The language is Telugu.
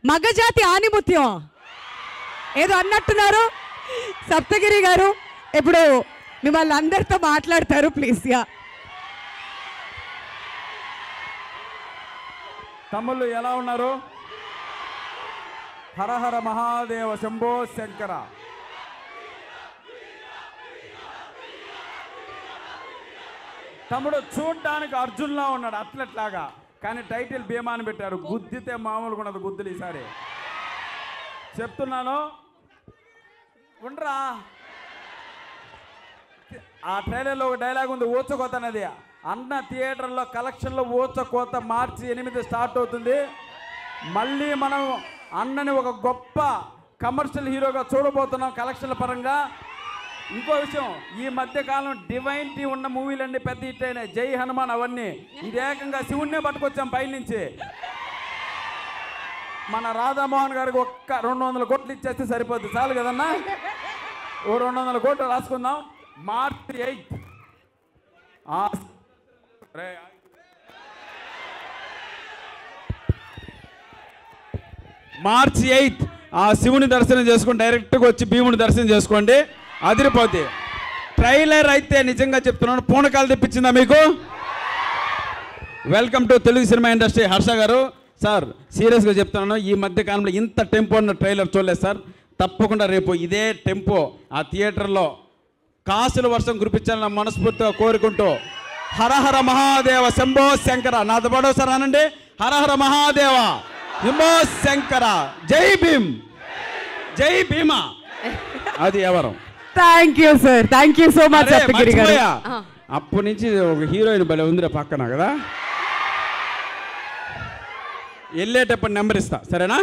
మగజాతి ఆనిముత్యం ఏదో అన్నట్టున్నారు. సప్తగిరి గారు ఇప్పుడు మిమ్మల్ని అందరితో మాట్లాడతారు ప్లీజ్. యా తమ్ముళ్ళు ఎలా ఉన్నారు? హరహర మహాదేవ శంభో శంకర. తమ్ముడు చూడ్డానికి అర్జున్లా ఉన్నాడు, అథ్లెట్ లాగా, కానీ టైటిల్ భీమా అని పెట్టారు. గుద్దితే మామూలుగా ఉన్నది గుద్దులు ఈసారి చెప్తున్నాను. ఉండరా, ఆ ట్రైలర్లో ఒక డైలాగ్ ఉంది, ఊచకోత అనేది. అన్న థియేటర్లో కలెక్షన్లో ఊచకోత మార్చి 8 స్టార్ట్ అవుతుంది. మళ్ళీ మనం అన్నని ఒక గొప్ప కమర్షియల్ హీరోగా చూడబోతున్నాం కలెక్షన్ల పరంగా. ఇంకో విషయం, ఈ మధ్యకాలం డివైన్టీ ఉన్న మూవీలన్నీ పెద్ద హిట్ అయినాయి. జై హనుమాన్ అవన్నీ. ఇది ఏకంగా శివుణ్ణే పట్టుకొచ్చాం పైనుంచి. మన రాధామోహన్ గారికి ఒక్క 200 కోట్లు ఇచ్చేస్తే సరిపోద్ది, చాలు కదన్నా. ఓ 200 కోట్లు రాసుకుందాం. మార్చి 8 మార్చి 8 ఆ శివుని దర్శనం చేసుకుని డైరెక్ట్గా వచ్చి భీముని దర్శనం చేసుకోండి, అదిరిపోతే. ట్రైలర్ అయితే నిజంగా చెప్తున్నాను, పూనకాలు తెప్పించిందా మీకు? Welcome to Telugu cinema industry. Harsha గారు సార్, సీరియస్గా చెప్తున్నాను, ఈ మధ్య కాలంలో ఇంత టెంపో ఉన్న ట్రైలర్ చూడలేదు సార్. తప్పకుండా రేపు ఇదే టెంపో ఆ థియేటర్లో కాసుల వర్షం కురిపించాలని మనస్ఫూర్తిగా కోరుకుంటూ, హరహర మహాదేవ శంభో శంకర. నాతో పాటు సార్ అనండి, హరహర మహాదేవ శంభో శంకర. జై భీమ్, జై భీమా. అది ఎవరు? Thank you sir, thank you so much Saptagiri గారు. అప్పటి నుంచి ఒక హీరోయిన్ భలే ఉందిరా పక్కన కదా. వెళ్ళేటప్పుడు నెంబర్ ఇస్తా, సరేనా?